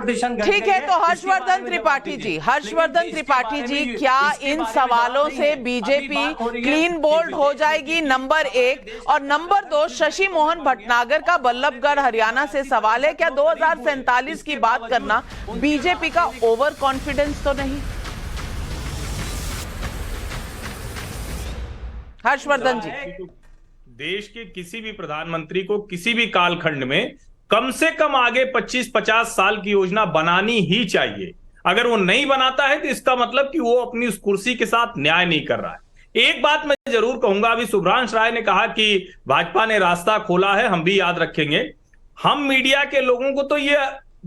ठीक है, तो हर्षवर्धन त्रिपाठी जी, क्या इन सवालों से बीजेपी क्लीन बोल्ड हो जाएगी? नंबर एक। और नंबर दो, शशि मोहन भटनागर का बल्लभगढ़ हरियाणा से सवाल है, क्या 2047 की बात करना बीजेपी का ओवर कॉन्फिडेंस तो नहीं? हर्षवर्धन जी, देश के किसी भी प्रधानमंत्री को किसी भी कालखंड में कम से कम आगे 25-50 साल की योजना बनानी ही चाहिए। अगर वो नहीं बनाता है तो इसका मतलब कि वो अपनी उस कुर्सी के साथ न्याय नहीं कर रहा है। एक बात मैं जरूर कहूंगा, अभी शुभ्रांश राय ने कहा कि भाजपा ने रास्ता खोला है, हम भी याद रखेंगे। हम मीडिया के लोगों को तो ये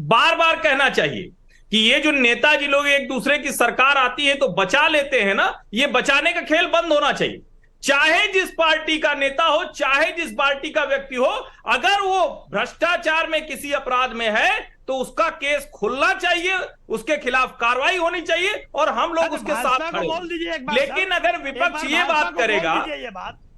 बार बार कहना चाहिए कि ये जो नेताजी लोग एक दूसरे की सरकार आती है तो बचा लेते हैं ना, ये बचाने का खेल बंद होना चाहिए। चाहे जिस पार्टी का नेता हो, चाहे जिस पार्टी का व्यक्ति हो, अगर वो भ्रष्टाचार में किसी अपराध में है तो उसका केस खुलना चाहिए, उसके खिलाफ कार्रवाई होनी चाहिए और हम लोग उसके साथ खड़े। लेकिन अगर विपक्ष ये बात करेगा,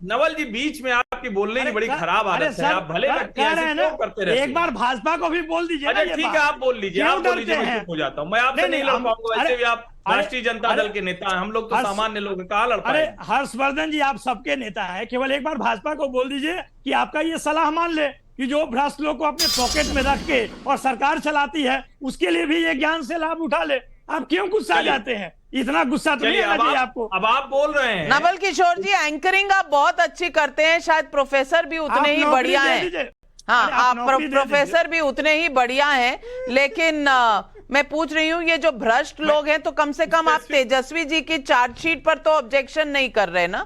नवल जी बीच में आपकी बोलने की बड़ी खराब आदत है, आप भले करते रहते हैं। एक बार भाजपा को भी बोल दीजिए। अच्छा ठीक है, आप बोल लीजिए, आप बोल लीजिए, मैं चुप हो जाता हूँ। मैं आपसे नहीं लड़ पाऊंगा, वैसे भी आप राष्ट्रीय जनता दल के नेता हैं, हम लोग तो सामान्य लोग हैं, कहाँ लड़ पाएंगे? अरे हर्षवर्धन जी, आप सबके नेता हैं, केवल एक बार भाजपा को बोल दीजिए कि आपका ये सलाह मान ले कि जो भ्रष्ट लोग को अपने पॉकेट में रख के और सरकार चलाती है, उसके लिए भी ये ज्ञान से लाभ उठा ले। आप क्यों गुस्सा जाते हैं? इतना गुस्सा तो नहीं आना चाहिए आपको। अब आप बोल रहे हैं नवल किशोर जी, एंकरिंग आप बहुत अच्छी करते हैं, शायद प्रोफेसर भी उतने ही बढ़िया हैं। हाँ, आप प्रोफेसर भी उतने ही बढ़िया हैं, लेकिन मैं पूछ रही हूँ, ये जो भ्रष्ट लोग हैं, तो कम से कम आप तेजस्वी जी की चार्जशीट पर तो ऑब्जेक्शन नहीं कर रहे ना?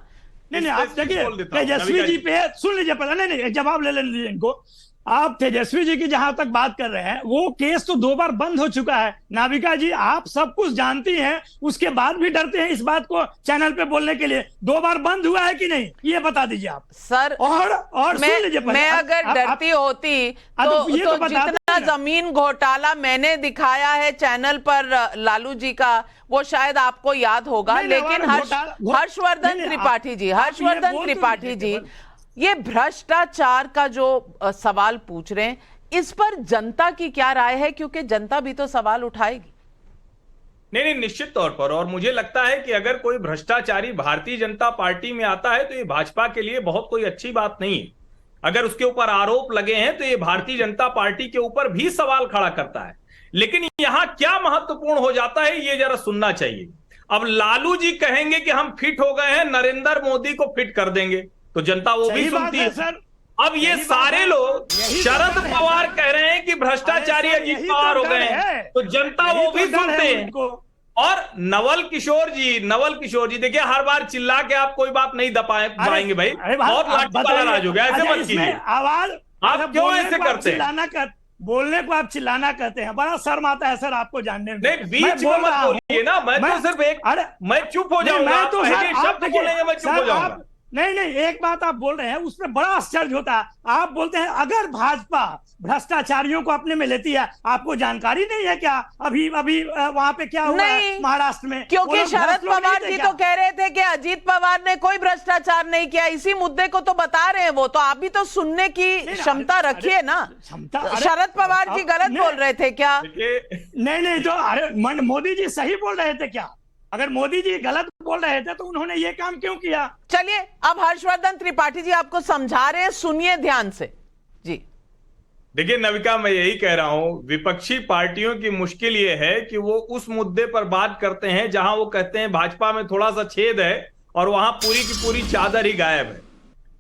नहीं, आप देखिए तेजस्वी जी पे सुन लीजिए पहले। नहीं, जवाब ले लीजिए इनको। आप तेजस्वी जी की जहां तक बात कर रहे हैं, वो केस तो 2 बार बंद हो चुका है। नाविका जी, आप सब कुछ जानती हैं, उसके बाद भी डरते हैं इस बात को चैनल पे बोलने के लिए। 2 बार बंद हुआ है कि नहीं, ये बता दीजिए आप सर। और सुन लीजिए, मैं अगर डरती होती तो जितना जमीन घोटाला मैंने दिखाया है चैनल पर लालू जी का, वो शायद आपको याद होगा। लेकिन हर्षवर्धन त्रिपाठी जी, ये भ्रष्टाचार का जो सवाल पूछ रहे हैं, इस पर जनता की क्या राय है? क्योंकि जनता भी तो सवाल उठाएगी। नहीं, निश्चित तौर पर। और मुझे लगता है कि अगर कोई भ्रष्टाचारी भारतीय जनता पार्टी में आता है तो ये भाजपा के लिए बहुत कोई अच्छी बात नहीं है। अगर उसके ऊपर आरोप लगे हैं तो ये भारतीय जनता पार्टी के ऊपर भी सवाल खड़ा करता है। लेकिन यहां क्या महत्वपूर्ण हो जाता है, ये जरा सुनना चाहिए। अब लालू जी कहेंगे कि हम फिट हो गए हैं, नरेंद्र मोदी को फिट कर देंगे, तो जनता वो भी सुनती है सर। अब ये सारे लोग, शरद पवार कह रहे हैं कि भ्रष्टाचारी अजीत पवार हो गए हैं, तो जनता वो भी सुनते हैं। और नवल किशोर जी देखिए, हर बार चिल्ला के आप कोई बात नहीं दबाएंगे भाई, बहुत लाठी वाला राज हो गया, ऐसे मत कीजिए। आवाज आप क्यों ऐसे करते हैं? बोलने को आप चिल्लाना कहते हैं, बड़ा शर्म आता है सर आपको जानने में। नहीं, बीच में मत बोलिए ना, मैं तो सिर्फ मैं चुप हो जाऊंगा, तो शब्द बोलेंगे मैं चुप हो जाऊंगा। नहीं, एक बात आप बोल रहे हैं, उसमें बड़ा आश्चर्य होता है। आप बोलते हैं अगर भाजपा भ्रष्टाचारियों को अपने में लेती है, आपको जानकारी नहीं है क्या अभी वहां पे क्या हुआ है महाराष्ट्र में? क्योंकि शरद पवार जी तो कह रहे थे कि अजीत पवार ने कोई भ्रष्टाचार नहीं किया, इसी मुद्दे को तो बता रहे हैं वो। तो आप भी तो सुनने की क्षमता रखिए ना। शरद पवार जी गलत बोल रहे थे क्या? नहीं, तो अरे मोदी जी सही बोल रहे थे क्या? अगर मोदी जी गलत बोल रहे थे तो उन्होंने ये काम क्यों किया? चलिए, अब हर्षवर्धन त्रिपाठी जी आपको समझा रहे हैं, सुनिए ध्यान से जी। देखिए नविका, मैं यही कह रहा हूं, विपक्षी पार्टियों की मुश्किल ये है कि वो उस मुद्दे पर बात करते हैं जहां वो कहते हैं भाजपा में थोड़ा सा छेद है और वहां पूरी की पूरी चादर ही गायब है।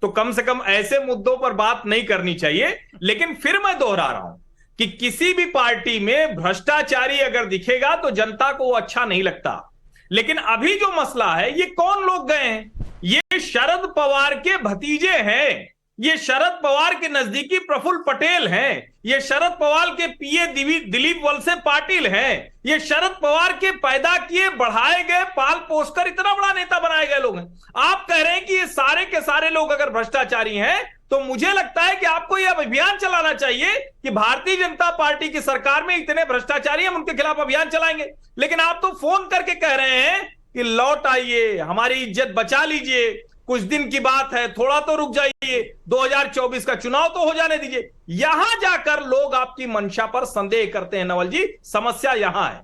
तो कम से कम ऐसे मुद्दों पर बात नहीं करनी चाहिए। लेकिन फिर मैं दोहरा रहा हूं कि किसी भी पार्टी में भ्रष्टाचारी अगर दिखेगा तो जनता को वो अच्छा नहीं लगता। लेकिन अभी जो मसला है, ये कौन लोग गए हैं? ये शरद पवार के भतीजे हैं, ये शरद पवार के नजदीकी प्रफुल्ल पटेल हैं, ये शरद पवार के पीए दिलीप वलसे पाटिल हैं, ये शरद पवार के पैदा किए, बढ़ाए गए, पाल पोसकर इतना बड़ा नेता बनाए गए लोग हैं। आप कह रहे हैं कि ये सारे के सारे लोग अगर भ्रष्टाचारी हैं, तो मुझे लगता है कि आपको यह अभियान चलाना चाहिए कि भारतीय जनता पार्टी की सरकार में इतने भ्रष्टाचारी हैं, उनके खिलाफ अभियान चलाएंगे। लेकिन आप तो फोन करके कह रहे हैं कि लौट आइए, हमारी इज्जत बचा लीजिए, कुछ दिन की बात है, थोड़ा तो रुक जाइए, 2024 का चुनाव तो हो जाने दीजिए। यहां जाकर लोग आपकी मंशा पर संदेह करते हैं नवल जी, समस्या यहां है।